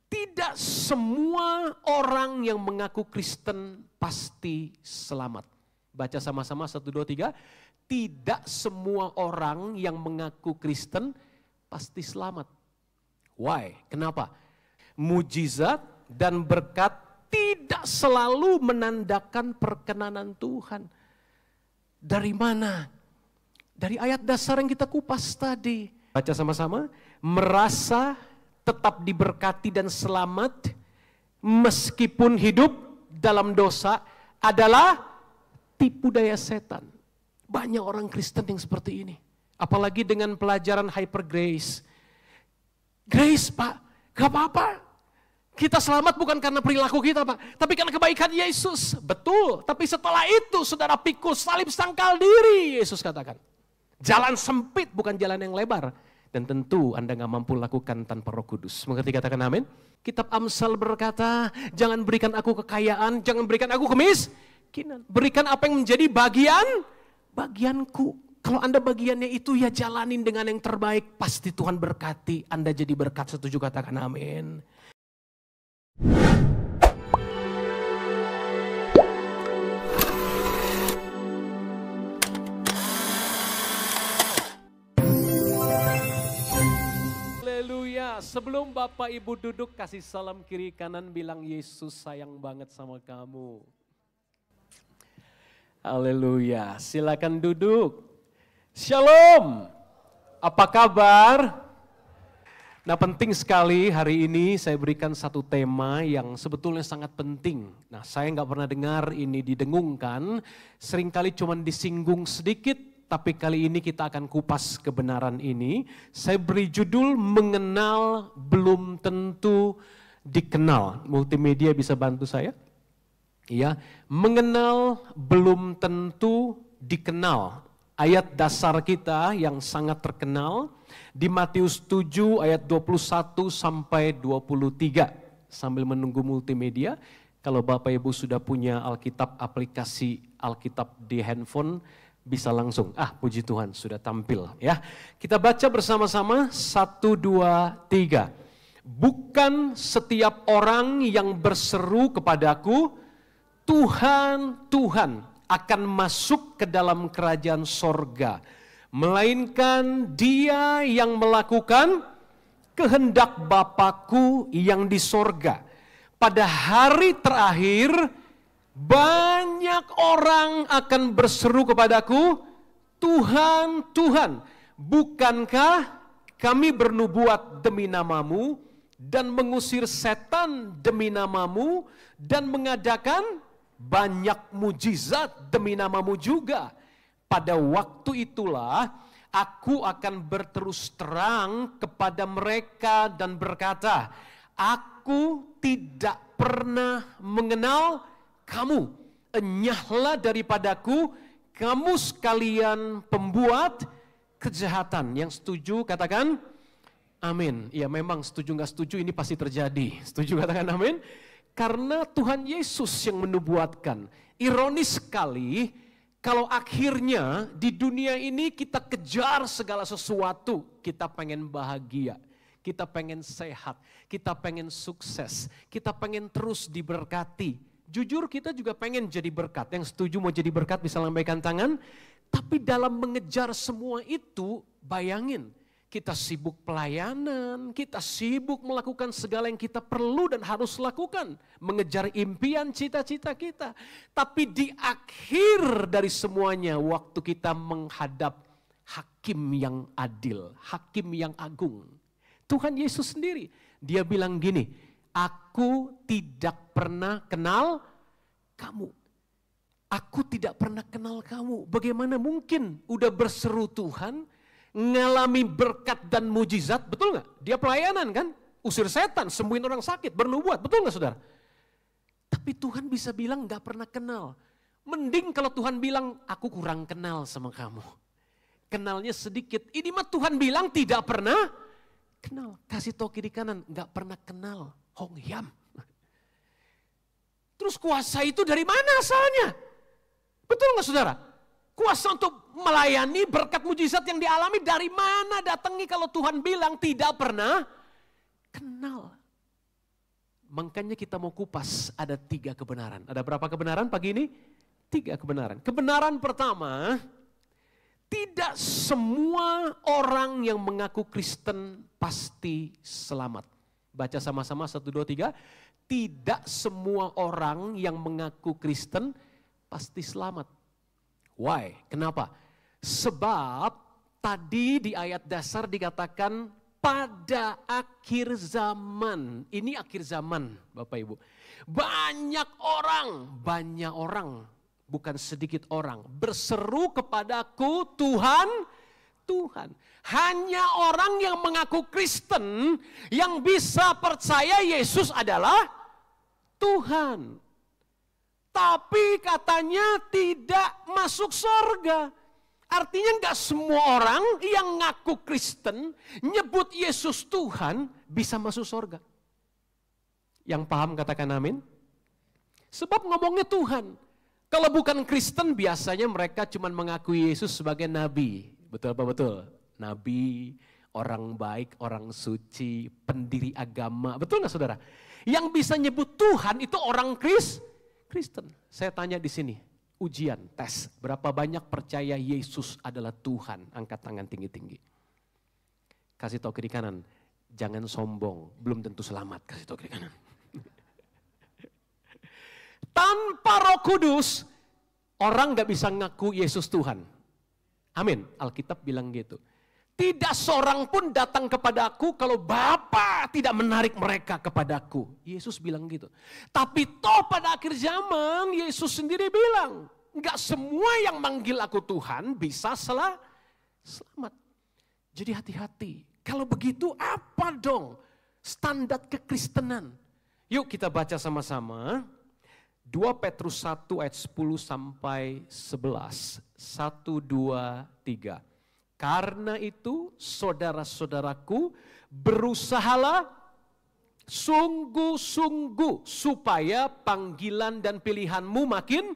Tidak semua orang yang mengaku Kristen pasti selamat. Baca sama-sama 1, 2, 3. Tidak semua orang yang mengaku Kristen pasti selamat. Why? Kenapa? Mujizat dan berkat tidak selalu menandakan perkenanan Tuhan. Dari mana? Dari ayat dasar yang kita kupas tadi. Baca sama-sama. Merasa tetap diberkati dan selamat meskipun hidup dalam dosa adalah tipu daya setan. Banyak orang Kristen yang seperti ini. Apalagi dengan pelajaran hyper grace. Grace Pak, gak apa-apa. Kita selamat bukan karena perilaku kita Pak, tapi karena kebaikan Yesus. Betul, tapi setelah itu saudara pikul salib sangkal diri, Yesus katakan. Jalan sempit bukan jalan yang lebar. Dan tentu Anda gak mampu lakukan tanpa Roh Kudus. Mengerti katakan amin? Kitab Amsal berkata, jangan berikan aku kekayaan, jangan berikan aku kemiskinan. Berikan apa yang menjadi bagianku. Kalau Anda bagiannya itu ya jalanin dengan yang terbaik. Pasti Tuhan berkati, Anda jadi berkat. Setuju katakan amin. Haleluya. Sebelum Bapak Ibu duduk, kasih salam kiri kanan, bilang Yesus sayang banget sama kamu. Haleluya. Silakan duduk. Shalom. Apa kabar? Nah, penting sekali hari ini saya berikan satu tema yang sebetulnya sangat penting. Nah, saya nggak pernah dengar ini didengungkan, seringkali cuma disinggung sedikit, tapi kali ini kita akan kupas kebenaran ini. Saya beri judul mengenal belum tentu dikenal. Multimedia bisa bantu saya? Ya, mengenal belum tentu dikenal. Ayat dasar kita yang sangat terkenal di Matius 7 ayat 21 sampai 23. Sambil menunggu multimedia, kalau Bapak Ibu sudah punya Alkitab, aplikasi Alkitab di handphone, bisa langsung. Puji Tuhan sudah tampil ya. Kita baca bersama-sama 1, 2, 3. Bukan setiap orang yang berseru kepadaku, Tuhan, Tuhan, akan masuk ke dalam kerajaan sorga, melainkan dia yang melakukan kehendak Bapa-Ku yang di sorga. Pada hari terakhir, banyak orang akan berseru kepadaku, Tuhan, Tuhan, bukankah kami bernubuat demi namamu, dan mengusir setan demi namamu, dan mengadakan banyak mujizat demi namamu juga. Pada waktu itulah aku akan berterus terang kepada mereka dan berkata, aku tidak pernah mengenal kamu. Enyahlah daripadaku, kamu sekalian pembuat kejahatan. Yang setuju katakan amin. Ya memang setuju gak setuju ini pasti terjadi. Setuju katakan amin. Karena Tuhan Yesus yang menubuatkan. Ironis sekali kalau akhirnya di dunia ini kita kejar segala sesuatu. Kita pengen bahagia, kita pengen sehat, kita pengen sukses, kita pengen terus diberkati. Jujur kita juga pengen jadi berkat. Yang setuju mau jadi berkat bisa lambaikan tangan. Tapi dalam mengejar semua itu, bayangin. Kita sibuk pelayanan, kita sibuk melakukan segala yang kita perlu dan harus lakukan. Mengejar impian cita-cita kita. Tapi di akhir dari semuanya, waktu kita menghadap hakim yang adil, hakim yang agung. Tuhan Yesus sendiri, dia bilang gini, aku tidak pernah kenal kamu. Aku tidak pernah kenal kamu. Bagaimana mungkin udah berseru Tuhan, ngalami berkat dan mujizat, betul gak? Dia pelayanan kan, usir setan, sembuhin orang sakit, bernubuat, betul gak saudara? Tapi Tuhan bisa bilang gak pernah kenal. Mending kalau Tuhan bilang, aku kurang kenal sama kamu. Kenalnya sedikit, ini mah Tuhan bilang tidak pernah kenal. Kasih tau kiri kanan, gak pernah kenal, Hong Yam. Terus kuasa itu dari mana asalnya? Betul gak saudara? Kuasa untuk melayani berkat mujizat yang dialami dari mana datangnya kalau Tuhan bilang tidak pernah kenal. Makanya kita mau kupas ada 3 kebenaran. Ada berapa kebenaran pagi ini? 3 kebenaran. Kebenaran pertama, tidak semua orang yang mengaku Kristen pasti selamat. Baca sama-sama 1, 2, 3. Tidak semua orang yang mengaku Kristen pasti selamat. Why? Kenapa? Sebab tadi di ayat dasar dikatakan pada akhir zaman. Ini akhir zaman Bapak Ibu. Banyak orang, bukan sedikit orang, berseru kepadaku Tuhan, Tuhan. Hanya orang yang mengaku Kristen yang bisa percaya Yesus adalah Tuhan. Tapi katanya tidak masuk surga. Artinya enggak semua orang yang ngaku Kristen, nyebut Yesus Tuhan, bisa masuk surga. Yang paham katakan amin. Sebab ngomongnya Tuhan. Kalau bukan Kristen biasanya mereka cuma mengakui Yesus sebagai nabi. Betul apa betul? Nabi, orang baik, orang suci, pendiri agama. Betul nggak saudara? Yang bisa nyebut Tuhan itu orang Kristen. Saya tanya di sini. Ujian, tes, berapa banyak percaya Yesus adalah Tuhan? Angkat tangan tinggi-tinggi. Kasih tahu kiri kanan, jangan sombong, belum tentu selamat. Kasih tahu kiri kanan. Tanpa Roh Kudus, orang gak bisa ngaku Yesus Tuhan. Amin, Alkitab bilang gitu. Tidak seorang pun datang kepadaku kalau Bapa tidak menarik mereka kepadaku. Yesus bilang gitu. Tapi toh pada akhir zaman Yesus sendiri bilang, enggak semua yang manggil aku Tuhan bisa selamat. Jadi hati-hati. Kalau begitu apa dong standar kekristenan? Yuk kita baca sama-sama. 2 Petrus 1 ayat 10 sampai 11. 1, 2, 3. Karena itu saudara-saudaraku berusahalah sungguh-sungguh supaya panggilan dan pilihanmu makin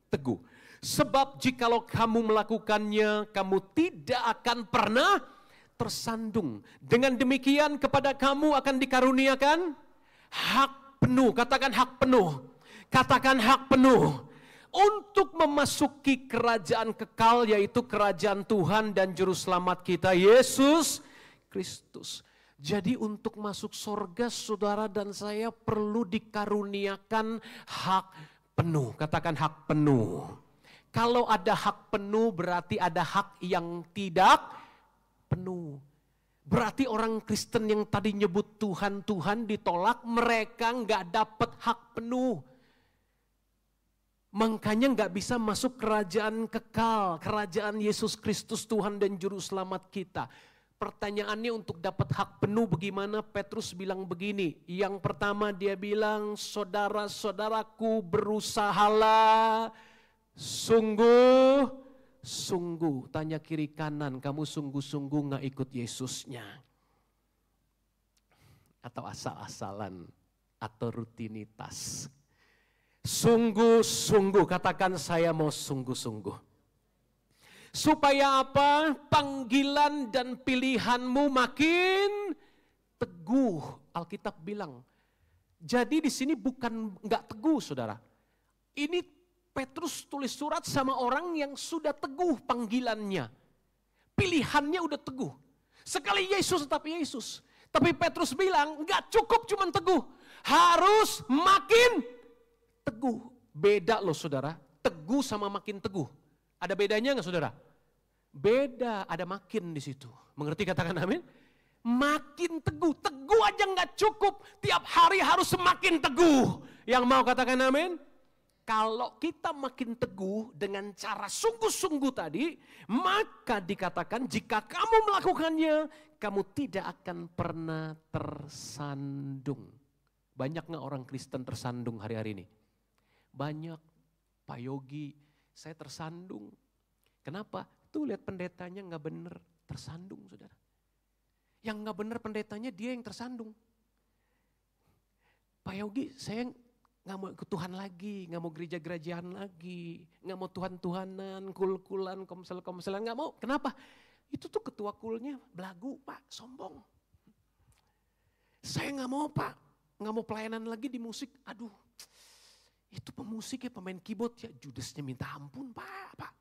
teguh. Sebab jikalau kamu melakukannya kamu tidak akan pernah tersandung. Dengan demikian kepada kamu akan dikaruniakan hak penuh. Katakan hak penuh. Katakan hak penuh. Untuk memasuki kerajaan kekal yaitu kerajaan Tuhan dan Juru Selamat kita Yesus Kristus. Jadi untuk masuk surga saudara dan saya perlu dikaruniakan hak penuh. Katakan hak penuh. Kalau ada hak penuh berarti ada hak yang tidak penuh. Berarti orang Kristen yang tadi nyebut Tuhan, Tuhan ditolak, mereka nggak dapat hak penuh. Makanya nggak bisa masuk kerajaan kekal, kerajaan Yesus Kristus Tuhan dan Juru Selamat kita. Pertanyaannya untuk dapat hak penuh bagaimana? Petrus bilang begini, yang pertama dia bilang saudara-saudaraku berusahalah sungguh-sungguh. Tanya kiri kanan, kamu sungguh-sungguh nggak ikut Yesusnya? Atau asal-asalan, atau rutinitas? Sungguh-sungguh, katakan saya mau sungguh-sungguh. Supaya apa? Panggilan dan pilihanmu makin teguh. Alkitab bilang. Jadi di sini bukan enggak teguh saudara. Ini Petrus tulis surat sama orang yang sudah teguh panggilannya. Pilihannya udah teguh. Sekali Yesus tetap Yesus. Tapi Petrus bilang enggak cukup cuman teguh. Harus makin teguh. Beda loh saudara, teguh sama makin teguh. Ada bedanya nggak saudara? Beda, ada makin di situ. Mengerti katakan amin? Makin teguh, teguh aja nggak cukup. Tiap hari harus semakin teguh. Yang mau katakan amin? Kalau kita makin teguh dengan cara sungguh-sungguh tadi, maka dikatakan jika kamu melakukannya, kamu tidak akan pernah tersandung. Banyak nggak orang Kristen tersandung hari-hari ini? Banyak, Pak Yogi, saya tersandung. Kenapa? Tuh lihat pendetanya nggak bener, tersandung saudara. Yang nggak bener pendetanya dia yang tersandung. Pak Yogi, saya nggak mau ikut Tuhan lagi, nggak mau gereja-gerejaan lagi, nggak mau Tuhan-Tuhanan, kul-kulan, komsel-komselan, nggak mau. Kenapa? Itu tuh ketua kulnya belagu Pak, sombong. Saya nggak mau Pak. nggak mau pelayanan lagi di musik. Aduh, itu pemusik ya, pemain keyboard ya, judesnya minta ampun Pak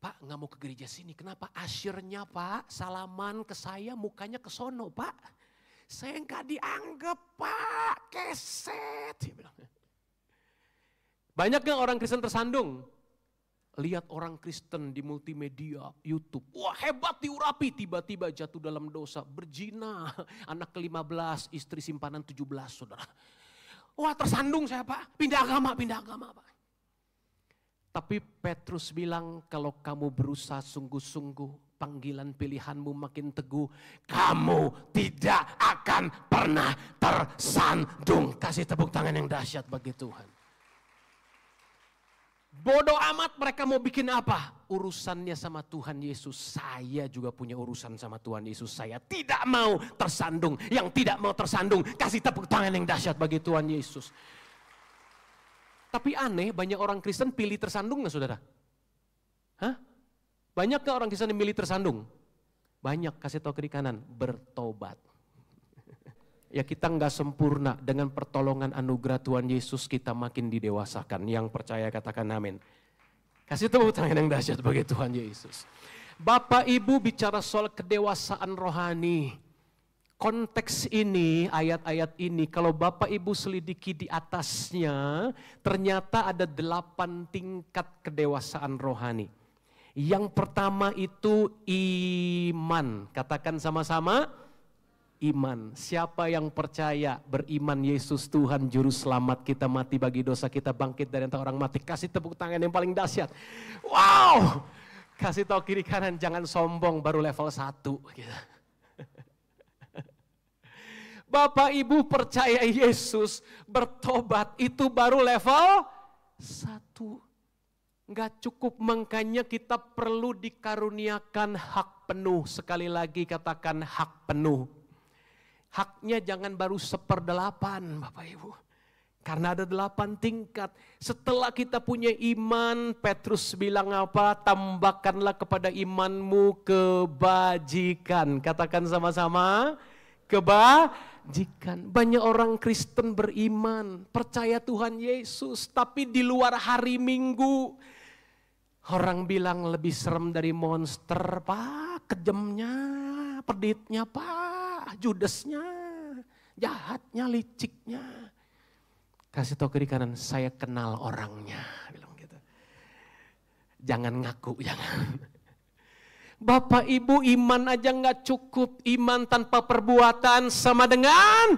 nggak mau ke gereja sini. Kenapa? Asyirnya Pak, salaman ke saya, mukanya ke sono Pak. Saya nggak dianggap Pak, keset. Dia bilang. Banyak nggak orang Kristen tersandung? Lihat orang Kristen di multimedia, YouTube. Wah hebat diurapi, tiba-tiba jatuh dalam dosa. Berzina, anak ke-15, istri simpanan 17 saudara. Wah tersandung saya Pak, pindah agama Pak. Tapi Petrus bilang kalau kamu berusaha sungguh-sungguh, panggilan pilihanmu makin teguh, kamu tidak akan pernah tersandung. Kasih tepuk tangan yang dahsyat bagi Tuhan. Bodoh amat mereka mau bikin apa? Urusannya sama Tuhan Yesus. Saya juga punya urusan sama Tuhan Yesus. Saya tidak mau tersandung. Yang tidak mau tersandung, kasih tepuk tangan yang dahsyat bagi Tuhan Yesus. Tapi aneh, banyak orang Kristen pilih tersandung nggak saudara? Hah? Banyak nggak orang Kristen yang pilih tersandung? Banyak, kasih tahu kiri kanan, bertobat. Ya kita nggak sempurna, dengan pertolongan anugerah Tuhan Yesus kita makin didewasakan. Yang percaya katakan amin. Kasih tepuk tangan yang dahsyat bagi Tuhan Yesus. Bapak Ibu bicara soal kedewasaan rohani. Konteks ini, ayat-ayat ini, kalau Bapak Ibu selidiki di atasnya, ternyata ada 8 tingkat kedewasaan rohani. Yang pertama itu iman. Katakan sama-sama, iman. Siapa yang percaya beriman Yesus Tuhan Juru Selamat, kita mati bagi dosa, kita bangkit dari antara orang mati. Kasih tepuk tangan yang paling dahsyat. Wow! Kasih tahu kiri kanan, jangan sombong baru level 1. Gitu. Bapak Ibu percaya Yesus, bertobat itu baru level 1. Enggak cukup, makanya kita perlu dikaruniakan hak penuh. Sekali lagi katakan hak penuh. Haknya jangan baru 1/8 Bapak Ibu. Karena ada 8 tingkat. Setelah kita punya iman, Petrus bilang apa? Tambahkanlah kepada imanmu kebajikan. Katakan sama-sama, kebajikan. Banyak orang Kristen beriman, percaya Tuhan Yesus, tapi di luar hari Minggu, orang bilang lebih serem dari monster Pak, kejamnya, peditnya Pak, judesnya, jahatnya, liciknya. Kasih tahu kiri kanan, saya kenal orangnya, bilang gitu. Jangan ngaku, jangan. Bapak Ibu, iman aja nggak cukup. Iman tanpa perbuatan sama dengan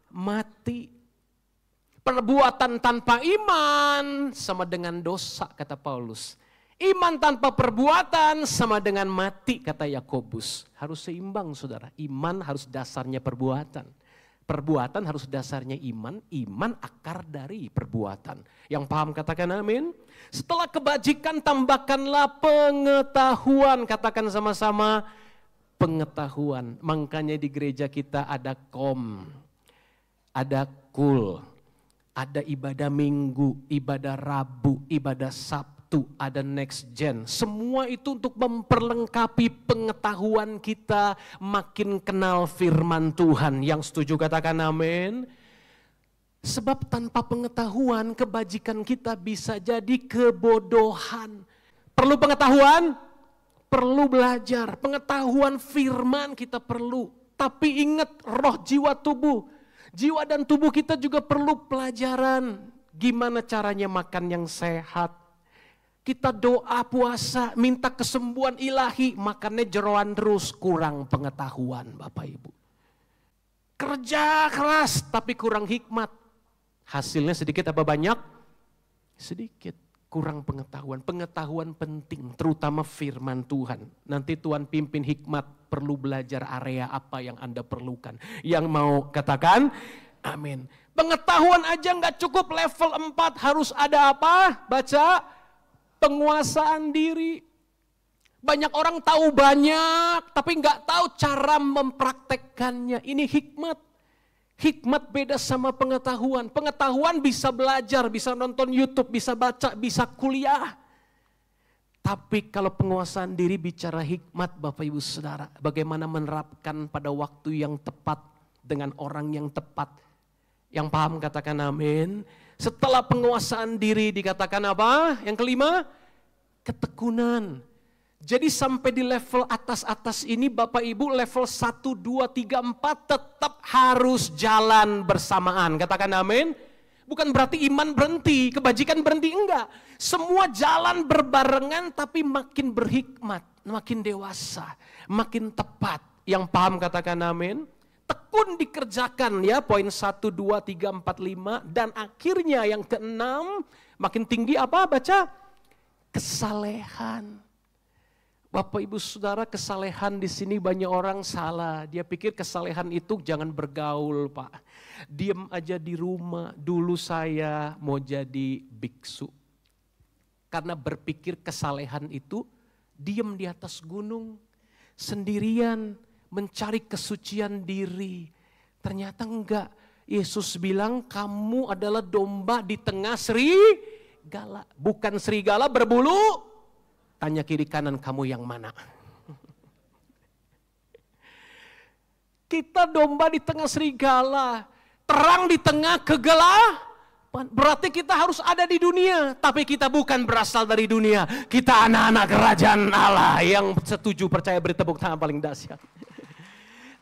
mati. Perbuatan tanpa iman sama dengan dosa, kata Paulus. Iman tanpa perbuatan sama dengan mati, kata Yakobus. Harus seimbang saudara. Iman harus dasarnya perbuatan. Perbuatan harus dasarnya iman, iman akar dari perbuatan. Yang paham katakan amin. Setelah kebajikan tambahkanlah pengetahuan. Katakan sama-sama pengetahuan. Makanya di gereja kita ada kom, ada kul, ada ibadah minggu, ibadah rabu, ibadah sabtu, ada next gen. Semua itu untuk memperlengkapi pengetahuan kita makin kenal firman Tuhan. Yang setuju katakan amin. Sebab tanpa pengetahuan kebajikan kita bisa jadi kebodohan. Perlu pengetahuan? Perlu belajar. Pengetahuan firman kita perlu. Tapi ingat roh, jiwa, tubuh. Jiwa dan tubuh kita juga perlu pelajaran. Gimana caranya makan yang sehat. Kita doa puasa, minta kesembuhan ilahi, makannya jeroan terus, kurang pengetahuan Bapak Ibu. Kerja keras tapi kurang hikmat. Hasilnya sedikit apa banyak? Sedikit, kurang pengetahuan. Pengetahuan penting, terutama firman Tuhan. Nanti Tuhan pimpin hikmat, perlu belajar area apa yang Anda perlukan. Yang mau katakan, amin. Pengetahuan aja nggak cukup, level 4 harus ada apa? Baca. Penguasaan diri. Banyak orang tahu banyak, tapi nggak tahu cara mempraktekkannya. Ini hikmat. Hikmat beda sama pengetahuan. Pengetahuan bisa belajar, bisa nonton YouTube, bisa baca, bisa kuliah. Tapi kalau penguasaan diri bicara hikmat Bapak Ibu Saudara. Bagaimana menerapkan pada waktu yang tepat dengan orang yang tepat. Yang paham katakan amin. Setelah penguasaan diri dikatakan apa? Yang kelima, ketekunan. Jadi sampai di level atas-atas ini Bapak Ibu level 1, 2, 3, 4 tetap harus jalan bersamaan. Katakan amin. Bukan berarti iman berhenti, kebajikan berhenti, enggak. Semua jalan berbarengan tapi makin berhikmat, makin dewasa, makin tepat. Yang paham katakan amin. Tekun dikerjakan ya, poin 1, 2, 3, 4, 5. Dan akhirnya yang keenam, makin tinggi apa? Baca, kesalehan. Bapak Ibu Saudara, kesalehan di sini banyak orang salah. Dia pikir kesalehan itu jangan bergaul Pak. Diam aja di rumah. Dulu saya mau jadi biksu. Karena berpikir kesalehan itu diam di atas gunung. Sendirian. Mencari kesucian diri. Ternyata enggak. Yesus bilang kamu adalah domba di tengah serigala. Bukan serigala berbulu. Tanya kiri kanan kamu yang mana. Kita domba di tengah serigala. Terang di tengah kegelapan. Berarti kita harus ada di dunia. Tapi kita bukan berasal dari dunia. Kita anak-anak kerajaan Allah. Yang setuju percaya beri tepuk tangan paling dahsyat.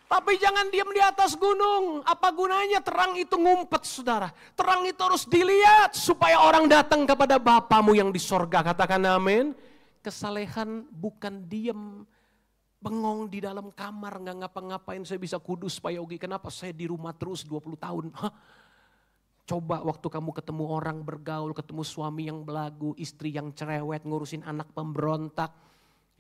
Tapi jangan diam di atas gunung. Apa gunanya terang itu ngumpet saudara. Terang itu harus dilihat supaya orang datang kepada Bapamu yang di sorga. Katakan amin. Kesalehan bukan diam. Bengong di dalam kamar nggak ngapa-ngapain. Saya bisa kudus Pak Yogi. Kenapa saya di rumah terus 20 tahun. Hah? Coba waktu kamu ketemu orang bergaul. Ketemu suami yang belagu. Istri yang cerewet. Ngurusin anak pemberontak.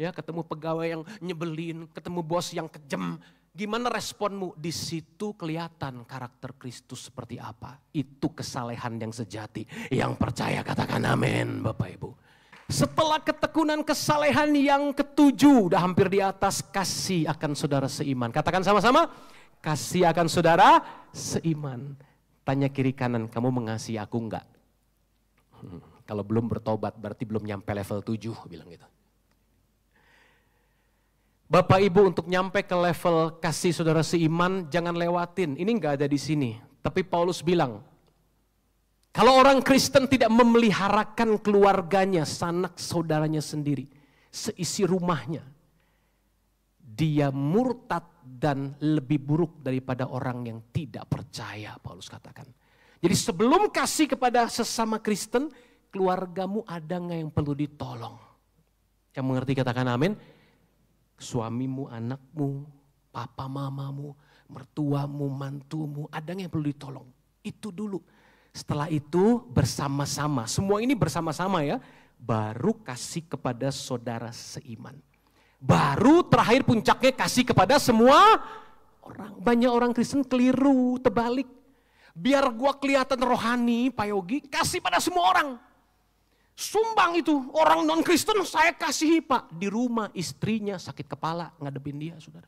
Ya, ketemu pegawai yang nyebelin. Ketemu bos yang kejam. Gimana responmu? Di situ kelihatan karakter Kristus seperti apa. Itu kesalehan yang sejati. Yang percaya katakan amin Bapak Ibu. Setelah ketekunan kesalehan yang ketujuh. Udah hampir di atas. Kasih akan saudara seiman. Katakan sama-sama. Kasih akan saudara seiman. Tanya kiri kanan. Kamu mengasihi aku enggak? Kalau belum bertobat berarti belum nyampe level 7. Bilang gitu. Bapak Ibu untuk nyampe ke level kasih saudara seiman jangan lewatin. Ini enggak ada di sini. Tapi Paulus bilang, kalau orang Kristen tidak memeliharakan keluarganya, sanak saudaranya sendiri, seisi rumahnya, dia murtad dan lebih buruk daripada orang yang tidak percaya, Paulus katakan. Jadi sebelum kasih kepada sesama Kristen, keluargamu ada nggak yang perlu ditolong? Yang mengerti katakan amin. Suamimu, anakmu, papa mamamu, mertuamu, mantumu, ada yang perlu ditolong. Itu dulu. Setelah itu bersama-sama, semua ini bersama-sama ya, baru kasih kepada saudara seiman. Baru terakhir puncaknya kasih kepada semua orang. Banyak orang Kristen keliru, terbalik. Biar gua kelihatan rohani, Pak Yogi, kasih pada semua orang. Sumbang itu, orang non-Kristen saya kasihi Pak. Di rumah istrinya sakit kepala ngadepin dia saudara.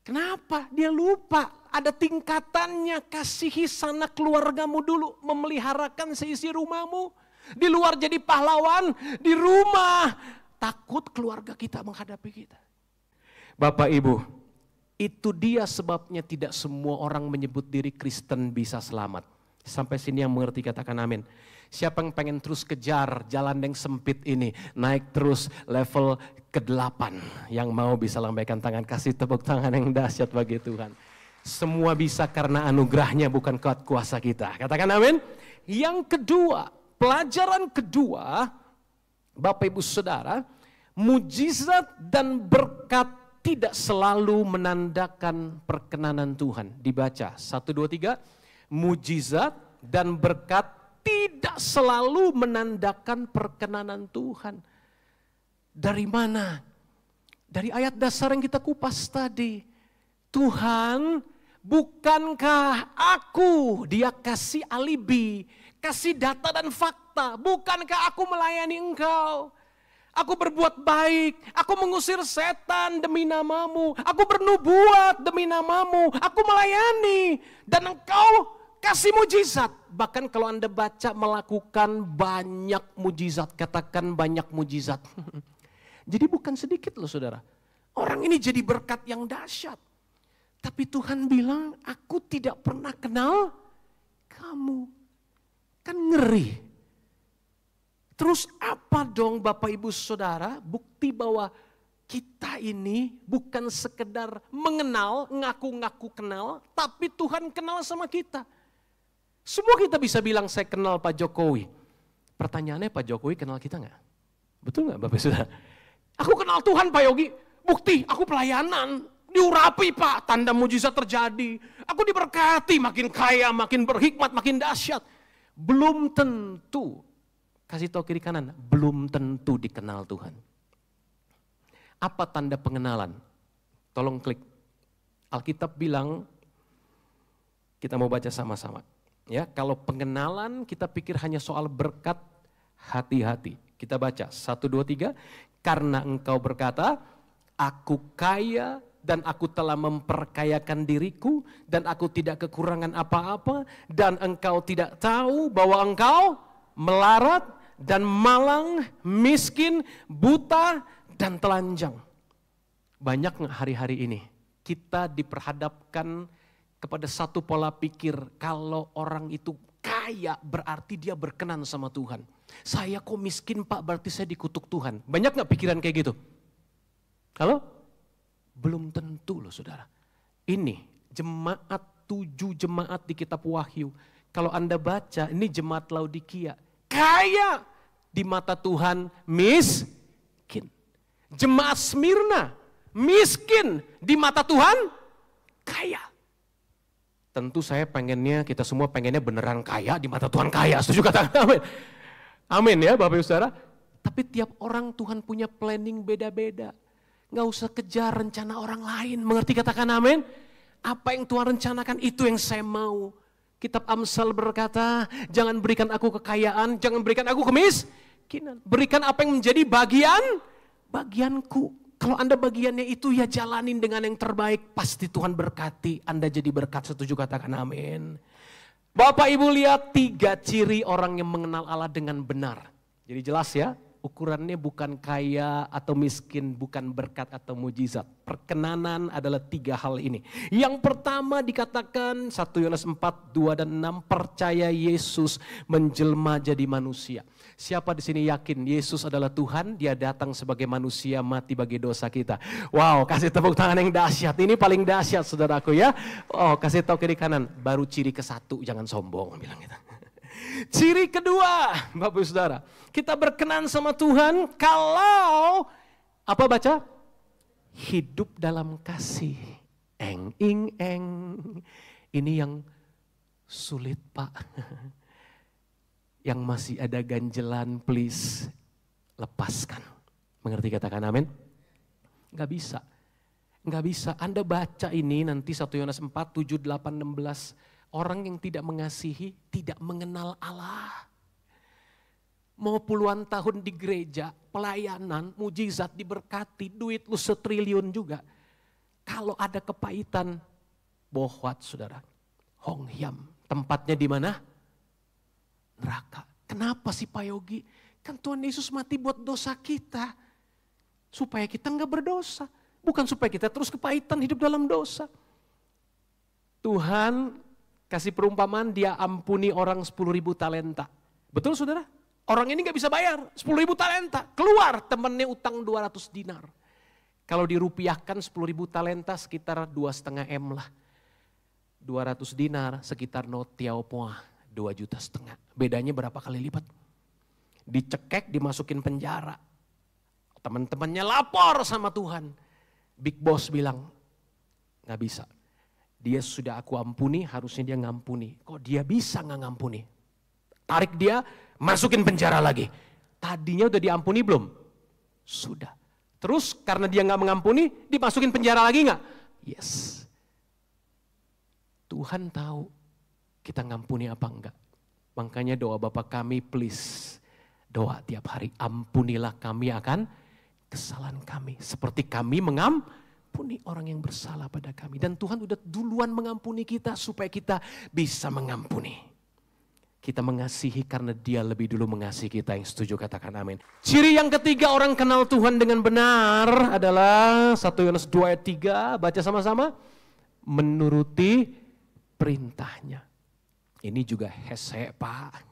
Kenapa? Dia lupa ada tingkatannya. Kasihi sanak keluargamu dulu. Memeliharakan seisi rumahmu. Di luar jadi pahlawan, di rumah takut keluarga kita menghadapi kita. Bapak Ibu, itu dia sebabnya tidak semua orang menyebut diri Kristen bisa selamat. Sampai sini yang mengerti katakan amin. Siapa yang pengen terus kejar jalan yang sempit ini, naik terus level ke-8. Yang mau bisa lambaikan tangan, kasih tepuk tangan yang dahsyat bagi Tuhan. Semua bisa karena anugerahnya bukan kuat kuasa kita. Katakan amin. Yang kedua, pelajaran kedua, Bapak Ibu Saudara, mujizat dan berkat tidak selalu menandakan perkenanan Tuhan. Dibaca 1, 2, 3. Mujizat dan berkat tidak selalu menandakan perkenanan Tuhan. Dari mana? Dari ayat dasar yang kita kupas tadi. Tuhan, bukankah aku, dia kasih alibi, kasih data dan fakta. Bukankah aku melayani engkau? Aku berbuat baik, aku mengusir setan demi namamu. Aku bernubuat demi namamu, aku melayani. Dan engkau kasih mujizat. Bahkan kalau Anda baca melakukan banyak mujizat. Katakan banyak mujizat. Jadi bukan sedikit loh saudara. Orang ini jadi berkat yang dahsyat. Tapi Tuhan bilang aku tidak pernah kenal kamu. Kan ngeri. Terus apa dong Bapak Ibu Saudara, bukti bahwa kita ini bukan sekedar mengenal, ngaku-ngaku kenal, tapi Tuhan kenal sama kita. Semua kita bisa bilang saya kenal Pak Jokowi. Pertanyaannya Pak Jokowi kenal kita nggak? Betul nggak Bapak Saudara? Aku kenal Tuhan Pak Yogi, bukti aku pelayanan, diurapi Pak, tanda mujizat terjadi. Aku diberkati, makin kaya, makin berhikmat, makin dahsyat. Belum tentu, kasih tahu kiri kanan, belum tentu dikenal Tuhan. Apa tanda pengenalan? Tolong klik. Alkitab bilang, kita mau baca sama-sama. Ya, kalau pengenalan kita pikir hanya soal berkat, hati-hati. Kita baca 1, 2, 3. Karena engkau berkata, aku kaya dan aku telah memperkayakan diriku dan aku tidak kekurangan apa-apa dan engkau tidak tahu bahwa engkau melarat dan malang, miskin, buta dan telanjang. Banyak nggak hari-hari ini kita diperhadapkan kepada satu pola pikir, kalau orang itu kaya berarti dia berkenan sama Tuhan. Saya kok miskin Pak, berarti saya dikutuk Tuhan. Banyak gak pikiran kayak gitu? Halo? Belum tentu loh saudara. Ini jemaat 7 jemaat di kitab Wahyu. Kalau Anda baca, ini jemaat Laodikia. Kaya di mata Tuhan, miskin. Jemaat Smyrna, miskin di mata Tuhan, kaya. Tentu saya pengennya, kita semua pengennya beneran kaya di mata Tuhan kaya. Setuju katakan amin? Amin ya Bapak Ibu Saudara. Tapi tiap orang Tuhan punya planning beda-beda. Gak usah kejar rencana orang lain. Mengerti katakan amin? Apa yang Tuhan rencanakan itu yang saya mau. Kitab Amsal berkata, jangan berikan aku kekayaan, jangan berikan aku kemiskinan. Berikan apa yang menjadi bagianku. Kalau Anda bagiannya itu ya jalanin dengan yang terbaik. Pasti Tuhan berkati. Anda jadi berkat, setuju katakan amin. Bapak Ibu lihat 3 ciri orang yang mengenal Allah dengan benar. Jadi jelas ya, ukurannya bukan kaya atau miskin, bukan berkat atau mujizat. Perkenanan adalah 3 hal ini. Yang pertama dikatakan 1 Yohanes 4, 2 dan 6, percaya Yesus menjelma jadi manusia. Siapa di sini yakin Yesus adalah Tuhan, dia datang sebagai manusia, mati bagi dosa kita. Wow, kasih tepuk tangan yang dahsyat. Ini paling dahsyat saudaraku ya. Oh, kasih tahu kiri kanan, baru ciri ke-1, jangan sombong bilang kita. Ciri kedua, Bapak Ibu Saudara, kita berkenan sama Tuhan kalau apa baca? Hidup dalam kasih. Eng ing eng. Ini yang sulit, Pak. Yang masih ada ganjelan, please lepaskan. Mengerti katakan amin? Gak bisa. Gak bisa. Anda baca ini nanti 1 Yohanes 4, 7, 8, 16. Orang yang tidak mengasihi, tidak mengenal Allah. Mau puluhan tahun di gereja, pelayanan, mujizat, diberkati, duit lu 1 triliun juga. Kalau ada kepahitan, bohwat saudara. Hong Hiam, tempatnya di mana? Neraka. Kenapa sih Pak Yogi? Kan Tuhan Yesus mati buat dosa kita. Supaya kita enggak berdosa. Bukan supaya kita terus kepahitan hidup dalam dosa. Tuhan kasih perumpamaan, dia ampuni orang 10.000 talenta. Betul saudara? Orang ini gak bisa bayar 10.000 talenta. Keluar temennya utang 200 dinar. Kalau dirupiahkan 10.000 talenta sekitar 2,5 M lah. 200 dinar sekitar no tiao poa. 2,5 juta. Bedanya berapa kali lipat? Dicekek, dimasukin penjara. Teman-temannya lapor sama Tuhan. Big Boss bilang, gak bisa. Dia sudah aku ampuni, harusnya dia ngampuni. Kok dia bisa gak ngampuni? Tarik dia, masukin penjara lagi. Tadinya udah diampuni belum? Sudah. Terus karena dia gak mengampuni, dimasukin penjara lagi gak? Yes. Tuhan tahu kita ngampuni apa enggak. Makanya doa Bapa kami, please. Doa tiap hari, ampunilah kami akan kesalahan kami. Seperti kami mengampuni orang yang bersalah pada kami. Dan Tuhan udah duluan mengampuni kita supaya kita bisa mengampuni. Kita mengasihi karena dia lebih dulu mengasihi kita. Yang setuju katakan amin. Ciri yang ketiga orang kenal Tuhan dengan benar adalah 1 Yohanes 2 ayat 3. Baca sama-sama. Menuruti perintahnya. Ini juga hese Pak.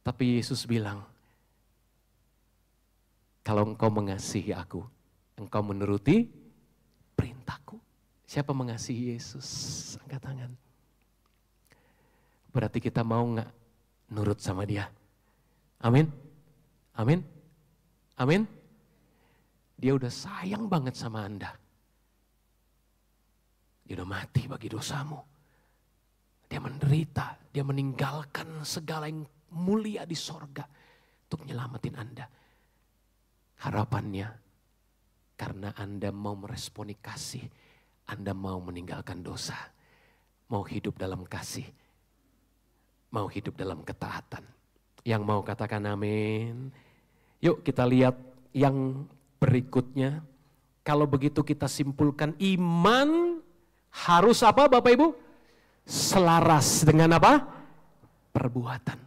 Tapi Yesus bilang, kalau engkau mengasihi aku, engkau menuruti perintahku. Siapa mengasihi Yesus? Angkat tangan. Berarti kita mau gak nurut sama dia? Amin? Amin? Amin? Dia udah sayang banget sama Anda. Dia udah mati bagi dosamu. Dia menderita, dia meninggalkan segala yang mulia di sorga untuk nyelamatin Anda. Harapannya, karena Anda mau meresponi kasih, Anda mau meninggalkan dosa, mau hidup dalam kasih, mau hidup dalam ketaatan. Yang mau katakan amin. Yuk kita lihat yang berikutnya. Kalau begitu kita simpulkan iman harus apa Bapak Ibu? Selaras dengan apa? Perbuatan.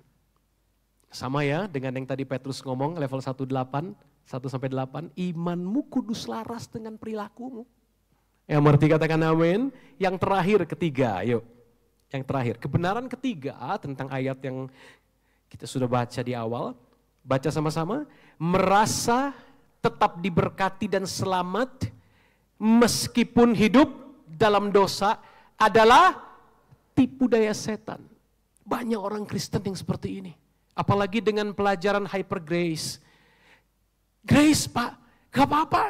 Sama ya dengan yang tadi Petrus ngomong level 1 sampai 8, imanmu kudu selaras dengan perilakumu. Yang mengerti katakan amin. Yang terakhir ketiga, yuk. Yang terakhir, kebenaran ketiga tentang ayat yang kita sudah baca di awal. Baca sama-sama, merasa tetap diberkati dan selamat meskipun hidup dalam dosa adalah tipu daya setan. Banyak orang Kristen yang seperti ini. Apalagi dengan pelajaran hyper grace. Grace Pak, gak apa-apa.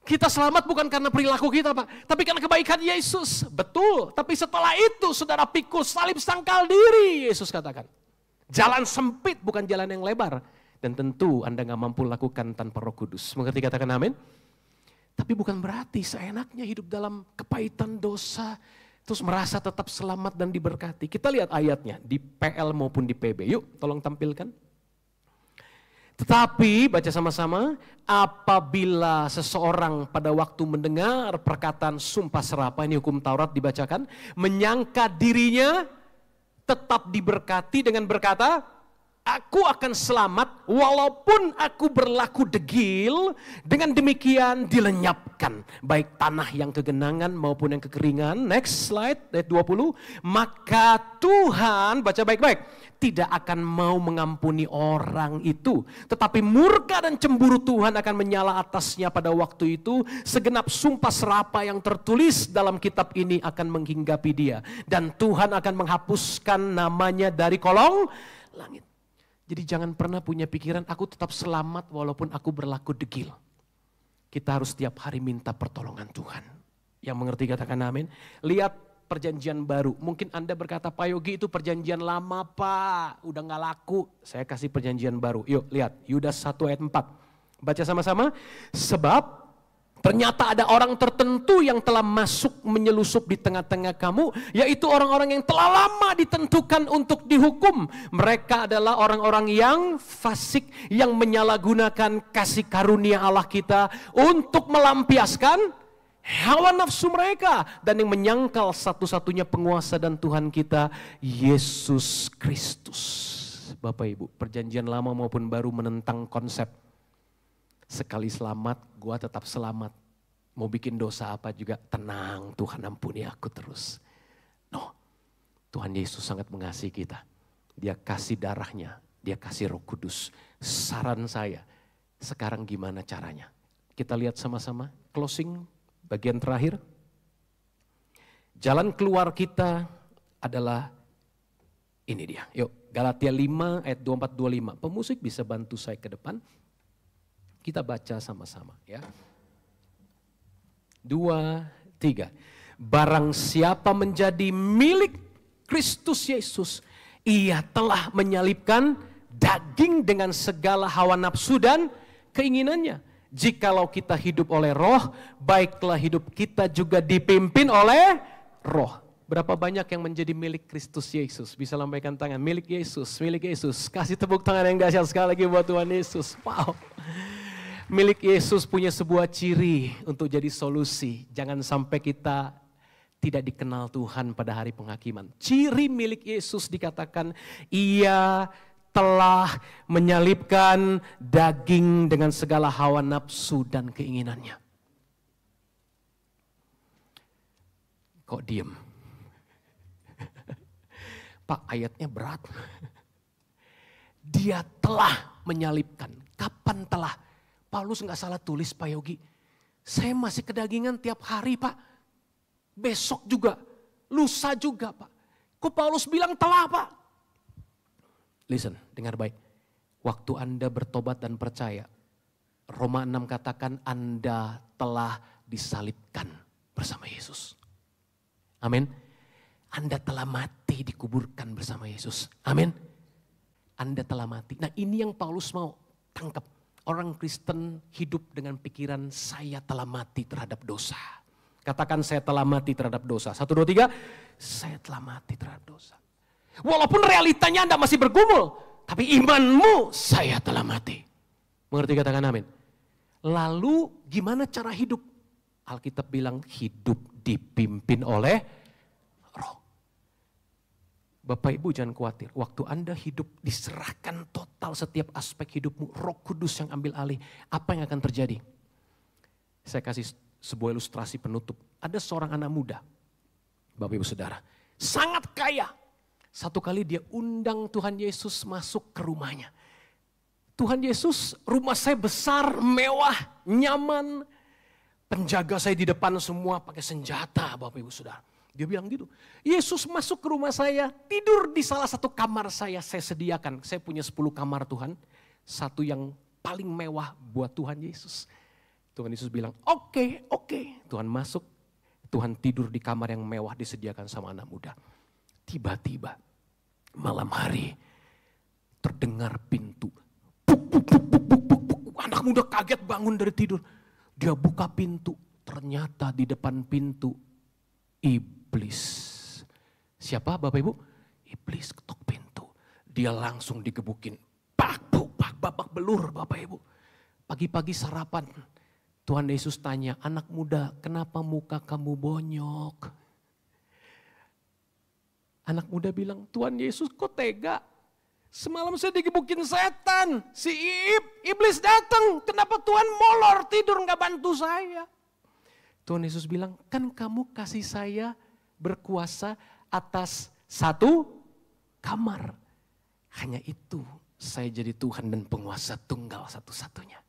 Kita selamat bukan karena perilaku kita Pak, tapi karena kebaikan Yesus. Betul, tapi setelah itu saudara pikul salib sangkal diri, Yesus katakan. Jalan sempit bukan jalan yang lebar. Dan tentu Anda gak mampu lakukan tanpa Roh Kudus. Mengerti katakan amin? Tapi bukan berarti seenaknya hidup dalam kepahitan dosa, terus merasa tetap selamat dan diberkati. Kita lihat ayatnya di PL maupun di PB. Yuk tolong tampilkan. Tetapi baca sama-sama, apabila seseorang pada waktu mendengar perkataan sumpah serapah, ini hukum Taurat dibacakan, menyangka dirinya tetap diberkati dengan berkata, aku akan selamat walaupun aku berlaku degil, dengan demikian dilenyapkan baik tanah yang kegenangan maupun yang kekeringan. Next slide, ayat 20. Maka Tuhan, baca baik-baik, tidak akan mau mengampuni orang itu, tetapi murka dan cemburu Tuhan akan menyala atasnya pada waktu itu. Segenap sumpah serapah yang tertulis dalam kitab ini akan menghinggapi dia, dan Tuhan akan menghapuskan namanya dari kolong langit. Jadi jangan pernah punya pikiran aku tetap selamat walaupun aku berlaku degil. Kita harus setiap hari minta pertolongan Tuhan. Yang mengerti katakan amin. Lihat perjanjian baru. Mungkin Anda berkata, Pak Yogi itu perjanjian lama Pak. Udah gak laku. Saya kasih perjanjian baru. Yuk lihat Yudas 1 ayat 4. Baca sama-sama. Sebab ternyata ada orang tertentu yang telah masuk menyelusup di tengah-tengah kamu, yaitu orang-orang yang telah lama ditentukan untuk dihukum. Mereka adalah orang-orang yang fasik, yang menyalahgunakan kasih karunia Allah kita untuk melampiaskan hawa nafsu mereka, dan yang menyangkal satu-satunya penguasa dan Tuhan kita, Yesus Kristus. Bapak Ibu, perjanjian lama maupun baru menentang konsep sekali selamat, gua tetap selamat. Mau bikin dosa apa juga, tenang, Tuhan ampuni aku terus. No, Tuhan Yesus sangat mengasihi kita. Dia kasih darahnya, dia kasih Roh Kudus. Saran saya, sekarang gimana caranya? Kita lihat sama-sama, closing bagian terakhir. Jalan keluar kita adalah ini dia. Yuk, Galatia 5 ayat 24-25. Pemusik bisa bantu saya ke depan. Kita baca sama-sama ya. 2, 3. Barang siapa menjadi milik Kristus Yesus, ia telah menyalibkan daging dengan segala hawa nafsu dan keinginannya. Jikalau kita hidup oleh Roh, baiklah hidup kita juga dipimpin oleh Roh. Berapa banyak yang menjadi milik Kristus Yesus? Bisa lambaikan tangan, milik Yesus, milik Yesus. Kasih tepuk tangan yang dahsyat sekali lagi buat Tuhan Yesus. Wow. Milik Yesus punya sebuah ciri untuk jadi solusi. Jangan sampai kita tidak dikenal Tuhan pada hari penghakiman. Ciri milik Yesus dikatakan, ia telah menyalibkan daging dengan segala hawa nafsu dan keinginannya. Kok diem? Pak, ayatnya berat. Dia telah menyalibkan. Kapan telah? Paulus nggak salah tulis Pak Yogi. Saya masih kedagingan tiap hari Pak. Besok juga, lusa juga Pak. Kok Paulus bilang telah Pak? Listen, dengar baik. Waktu Anda bertobat dan percaya, Roma 6 katakan Anda telah disalibkan bersama Yesus. Amin. Anda telah mati dikuburkan bersama Yesus. Amin. Anda telah mati. Nah ini yang Paulus mau tangkap. Orang Kristen hidup dengan pikiran saya telah mati terhadap dosa. Katakan saya telah mati terhadap dosa. 1, 2, 3. Saya telah mati terhadap dosa. Walaupun realitanya Anda masih bergumul. Tapi imanmu saya telah mati. Mengerti katakan amin. Lalu gimana cara hidup? Alkitab bilang hidup dipimpin oleh Roh. Bapak Ibu jangan khawatir. Waktu Anda hidup diserahkan total setiap aspek hidupmu. Roh Kudus yang ambil alih. Apa yang akan terjadi? Saya kasih sebuah ilustrasi penutup. Ada seorang anak muda. Bapak Ibu Saudara. Sangat kaya. Satu kali dia undang Tuhan Yesus masuk ke rumahnya. Tuhan Yesus, rumah saya besar, mewah, nyaman. Penjaga saya di depan semua pakai senjata Bapak Ibu Saudara. Dia bilang gitu, Yesus masuk ke rumah saya, tidur di salah satu kamar saya sediakan. Saya punya 10 kamar Tuhan, satu yang paling mewah buat Tuhan Yesus. Tuhan Yesus bilang, oke. Tuhan masuk, Tuhan tidur di kamar yang mewah disediakan sama anak muda. Tiba-tiba malam hari terdengar pintu. Anak muda kaget bangun dari tidur. Dia buka pintu, ternyata di depan pintu iblis. Siapa Bapak Ibu? Iblis ketok pintu. Dia langsung digebukin. Babak belur Bapak Ibu. Pagi-pagi sarapan. Tuhan Yesus tanya, anak muda kenapa muka kamu bonyok? Anak muda bilang, Tuhan Yesus kok tega? Semalam saya digebukin setan. Si iblis datang. Kenapa Tuhan molor tidur gak bantu saya? Tuhan Yesus bilang, kan kamu kasih saya berkuasa atas satu kamar. Hanya itu saya jadi Tuhan dan penguasa tunggal satu-satunya.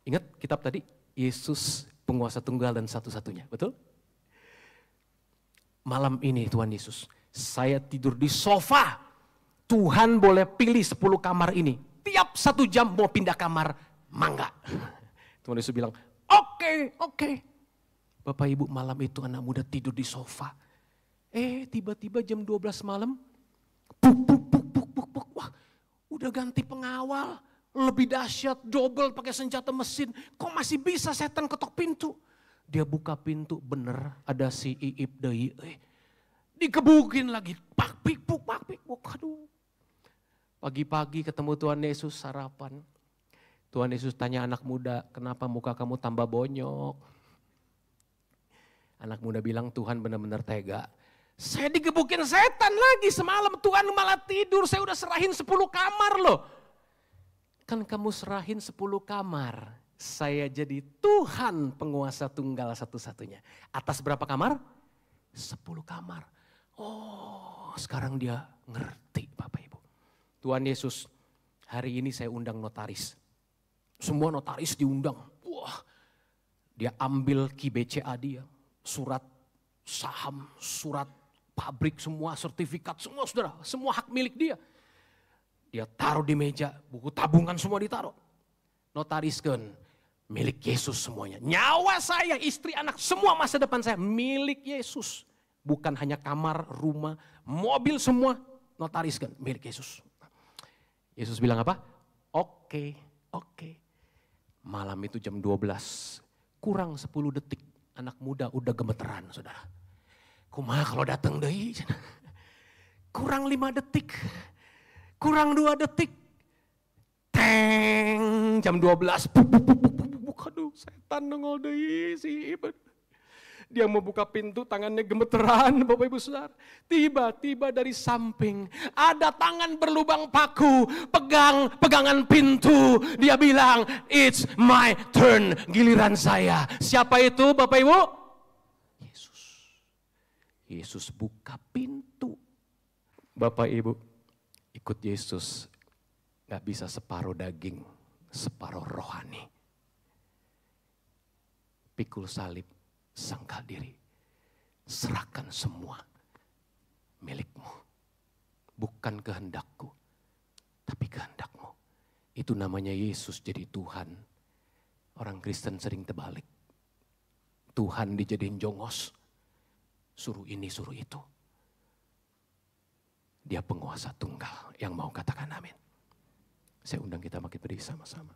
Ingat kitab tadi, Yesus penguasa tunggal dan satu-satunya, betul? Malam ini Tuhan Yesus, saya tidur di sofa. Tuhan boleh pilih 10 kamar ini. Tiap 1 jam mau pindah kamar, mangga. Tuhan Yesus bilang, Oke. Bapak Ibu malam itu anak muda tidur di sofa. Tiba-tiba jam 12 malam. Puk. Wah udah ganti pengawal. Lebih dahsyat, double pakai senjata mesin. Kok masih bisa setan ketok pintu? Dia buka pintu, bener ada si Iip deui. Dikebukin lagi. Pak-pik. Aduh. Pagi-pagi ketemu Tuhan Yesus sarapan. Tuhan Yesus tanya anak muda, kenapa muka kamu tambah bonyok? Anak muda bilang, Tuhan benar-benar tega. Saya digebukin setan lagi semalam, Tuhan malah tidur, saya udah serahin 10 kamar loh. Kan kamu serahin 10 kamar, saya jadi Tuhan penguasa tunggal satu-satunya. Atas berapa kamar? 10 kamar. Oh, sekarang dia ngerti Bapak Ibu. Tuhan Yesus, hari ini saya undang notaris. Semua notaris diundang. Wah, dia ambil KBCA dia, surat saham, surat pabrik, semua sertifikat, semua saudara, semua hak milik dia. Dia taruh di meja, buku tabungan semua ditaruh. Notariskan, milik Yesus semuanya. Nyawa saya, istri, anak, semua masa depan saya milik Yesus. Bukan hanya kamar, rumah, mobil semua notariskan, milik Yesus. Yesus bilang apa? Oke. Malam itu jam 12, kurang 10 detik, anak muda udah gemeteran saudara. Kumaha kalau datang deui? Kurang 5 detik, kurang 2 detik, teng, jam 12, aduh setan nongol deui si Ibu. Dia mau buka pintu, tangannya gemeteran, Bapak Ibu Saudara. Tiba-tiba dari samping ada tangan berlubang paku, pegangan pintu. Dia bilang, it's my turn, giliran saya. Siapa itu Bapak Ibu? Yesus. Yesus buka pintu. Bapak Ibu, ikut Yesus gak bisa separuh daging, separuh rohani. Pikul salib, sangkal diri. Serahkan semua milikmu. Bukan kehendakku, tapi kehendakmu. Itu namanya Yesus jadi Tuhan. Orang Kristen sering terbalik. Tuhan dijadiin jongos. Suruh ini, suruh itu. Dia penguasa tunggal yang mau katakan amin. Saya undang kita makin berdiri sama-sama.